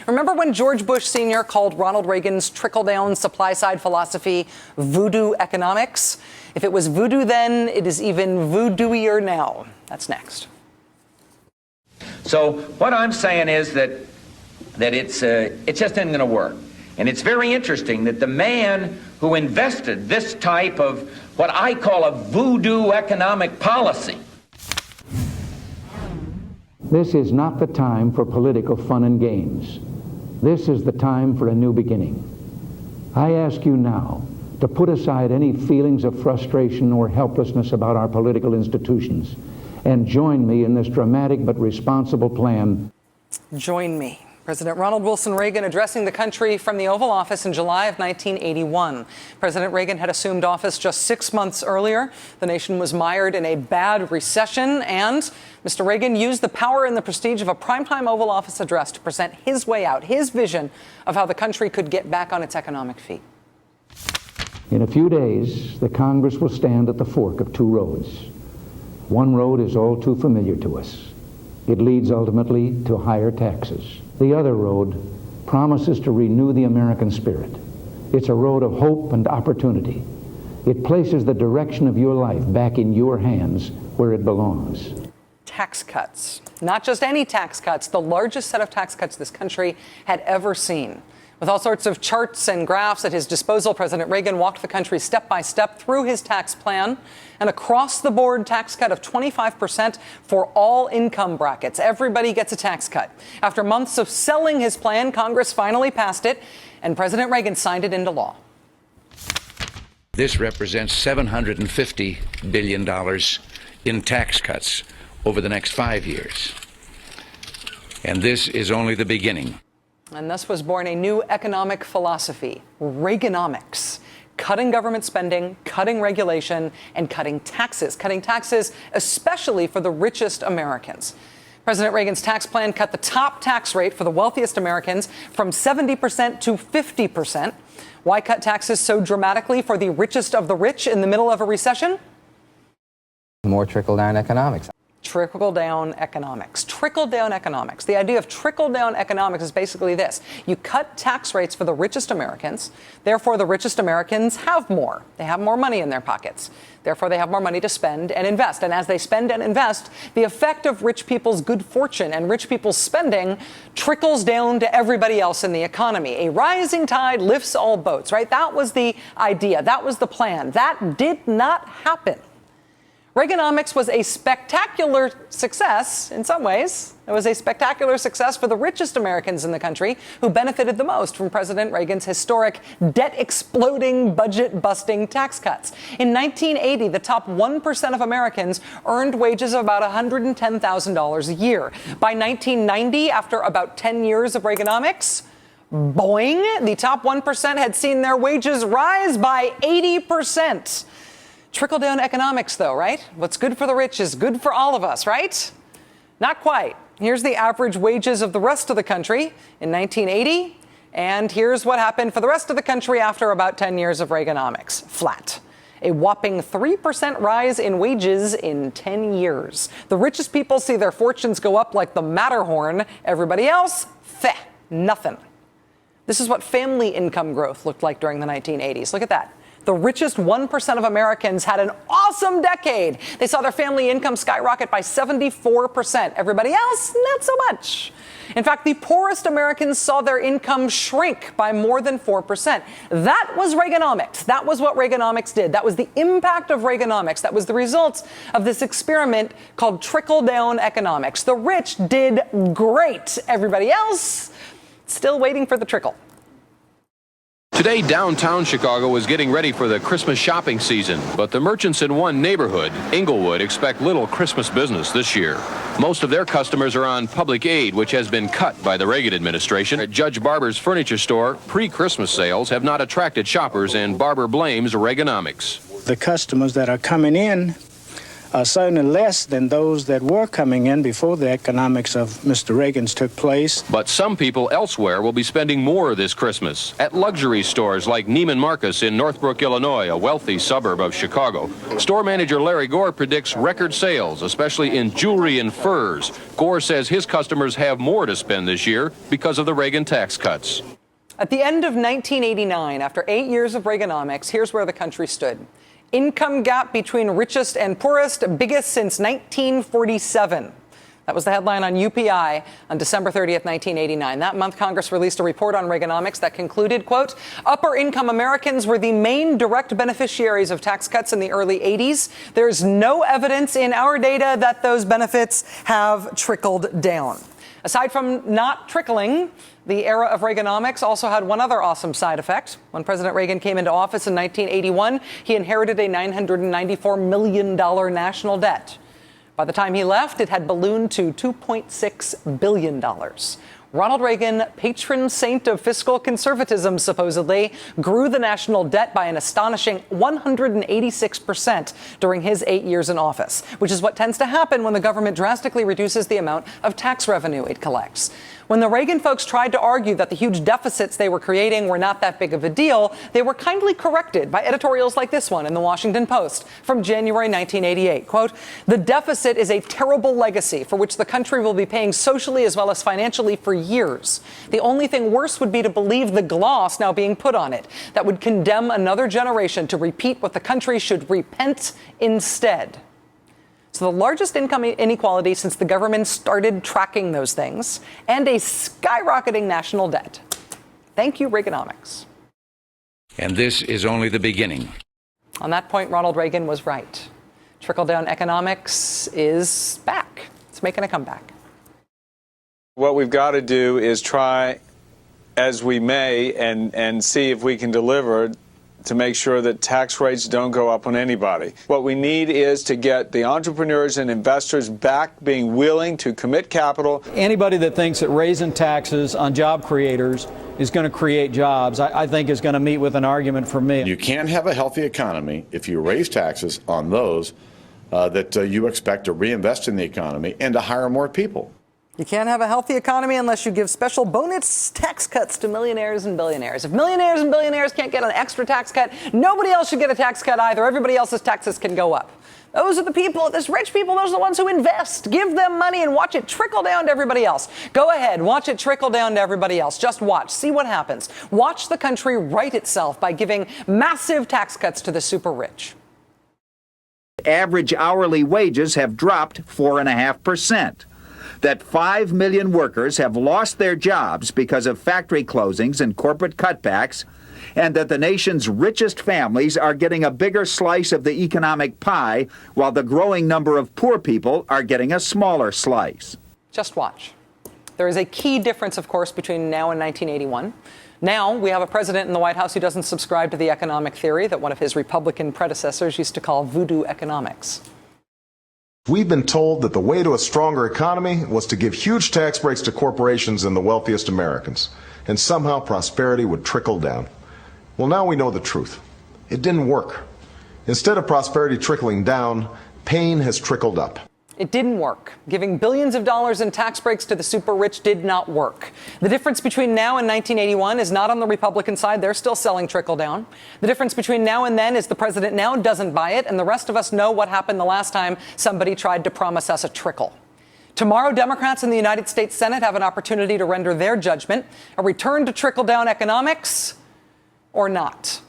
Remember when George Bush Sr. called Ronald Reagan's trickle-down supply-side philosophy voodoo economics? If it was voodoo then, it is even voodooier now. That's next. So what I'm saying is that it just isn't going to work. And it's very interesting that the man who invested this type of what I call a voodoo economic policy. This is not the time for political fun and games. This is the time for a new beginning. I ask you now to put aside any feelings of frustration or helplessness about our political institutions and join me in this dramatic but responsible plan. Join me. President Ronald Wilson Reagan addressing the country from the Oval Office in July of 1981. President Reagan had assumed office just 6 months earlier. The nation was mired in a bad recession, and Mr. Reagan used the power and the prestige of a primetime Oval Office address to present his way out, his vision of how the country could get back on its economic feet. In a few days, the Congress will stand at the fork of two roads. One road is all too familiar to us. It leads ultimately to higher taxes. The other road promises to renew the American spirit. It's a road of hope and opportunity. It places the direction of your life back in your hands where it belongs. Tax cuts. Not just any tax cuts, the largest set of tax cuts this country had ever seen. With all sorts of charts and graphs at his disposal, President Reagan walked the country step by step through his tax plan. An across-the-board tax cut of 25% for all income brackets. Everybody gets a tax cut. After months of selling his plan, Congress finally passed it, and President Reagan signed it into law. This represents $750 billion in tax cuts over the next 5 years. And this is only the beginning. And thus was born a new economic philosophy, Reaganomics. Cutting government spending, cutting regulation, and cutting taxes. Cutting taxes especially for the richest Americans. President Reagan's tax plan cut the top tax rate for the wealthiest Americans from 70% to 50%. Why cut taxes so dramatically for the richest of the rich in the middle of a recession? More trickle-down economics. Trickle-down economics. Trickle-down economics. The idea of trickle-down economics is basically this. You cut tax rates for the richest Americans. Therefore, the richest Americans have more. They have more money in their pockets. Therefore, they have more money to spend and invest. And as they spend and invest, the effect of rich people's good fortune and rich people's spending trickles down to everybody else in the economy. A rising tide lifts all boats, right? That was the idea. That was the plan. That did not happen. Reaganomics was a spectacular success in some ways. It was a spectacular success for the richest Americans in the country who benefited the most from President Reagan's historic debt-exploding, budget-busting tax cuts. In 1980, the top 1% of Americans earned wages of about $110,000 a year. By 1990, after about 10 years of Reaganomics, boing, the top 1% had seen their wages rise by 80%. Trickle-down economics, though, right? What's good for the rich is good for all of us, right? Not quite. Here's the average wages of the rest of the country in 1980, and here's what happened for the rest of the country after about 10 years of Reaganomics. Flat. A whopping 3% rise in wages in 10 years. The richest people see their fortunes go up like the Matterhorn. Everybody else, nothing. This is what family income growth looked like during the 1980s. Look at that. The richest 1% of Americans had an awesome decade. They saw their family income skyrocket by 74%. Everybody else, not so much. In fact, the poorest Americans saw their income shrink by more than 4%. That was Reaganomics. That was what Reaganomics did. That was the impact of Reaganomics. That was the result of this experiment called trickle-down economics. The rich did great. Everybody else, still waiting for the trickle. Today, downtown Chicago is getting ready for the Christmas shopping season, but the merchants in one neighborhood, Inglewood, expect little Christmas business this year. Most of their customers are on public aid, which has been cut by the Reagan administration. At Judge Barber's furniture store, pre-Christmas sales have not attracted shoppers, and Barber blames Reaganomics. The customers that are coming in certainly less than those that were coming in before the economics of Mr. Reagan's took place. But some people elsewhere will be spending more this Christmas at luxury stores like Neiman Marcus in Northbrook, Illinois, a wealthy suburb of Chicago. Store manager Larry Gore predicts record sales, especially in jewelry and furs. Gore says his customers have more to spend this year because of the Reagan tax cuts. At the end of 1989, after 8 years of Reaganomics, here's where the country stood. Income gap between richest and poorest, biggest since 1947. That was the headline on UPI on December 30th, 1989. That month, Congress released a report on Reaganomics that concluded, quote, upper income Americans were the main direct beneficiaries of tax cuts in the early 80s. There's no evidence in our data that those benefits have trickled down. Aside from not trickling, the era of Reaganomics also had one other awesome side effect. When President Reagan came into office in 1981, he inherited a $994 million national debt. By the time he left, it had ballooned to $2.6 billion. Ronald Reagan, patron saint of fiscal conservatism, supposedly, grew the national debt by an astonishing 186% during his 8 years in office, which is what tends to happen when the government drastically reduces the amount of tax revenue it collects. When the Reagan folks tried to argue that the huge deficits they were creating were not that big of a deal, they were kindly corrected by editorials like this one in the Washington Post from January 1988. Quote, the deficit is a terrible legacy for which the country will be paying socially as well as financially for years. The only thing worse would be to believe the gloss now being put on it that would condemn another generation to repeat what the country should repent instead. So the largest income inequality since the government started tracking those things, and a skyrocketing national debt. Thank you, Reaganomics. And this is only the beginning. On that point, Ronald Reagan was right. Trickle-down economics is back. It's making a comeback. What we've got to do is try as we may and see if we can deliver to make sure that tax rates don't go up on anybody. What we need is to get the entrepreneurs and investors back being willing to commit capital. Anybody that thinks that raising taxes on job creators is going to create jobs, I think is going to meet with an argument from me. You can't have a healthy economy if you raise taxes on those that you expect to reinvest in the economy and to hire more people. You can't have a healthy economy unless you give special bonus tax cuts to millionaires and billionaires. If millionaires and billionaires can't get an extra tax cut, nobody else should get a tax cut either. Everybody else's taxes can go up. Those are the people, those rich people, those are the ones who invest. Give them money and watch it trickle down to everybody else. Go ahead, watch it trickle down to everybody else. Just watch, see what happens. Watch the country right itself by giving massive tax cuts to the super rich. Average hourly wages have dropped 4.5%. That 5 million workers have lost their jobs because of factory closings and corporate cutbacks, and that the nation's richest families are getting a bigger slice of the economic pie, while the growing number of poor people are getting a smaller slice. Just watch. There is a key difference, of course, between now and 1981. Now we have a president in the White House who doesn't subscribe to the economic theory that one of his Republican predecessors used to call voodoo economics. We've been told that the way to a stronger economy was to give huge tax breaks to corporations and the wealthiest Americans, and somehow prosperity would trickle down. Well, now we know the truth. It didn't work. Instead of prosperity trickling down, pain has trickled up. It didn't work. Giving billions of dollars in tax breaks to the super rich did not work. The difference between now and 1981 is not on the Republican side. They're still selling trickle down. The difference between now and then is the president now doesn't buy it, and the rest of us know what happened the last time somebody tried to promise us a trickle. Tomorrow, Democrats in the United States Senate have an opportunity to render their judgment, a return to trickle down economics or not.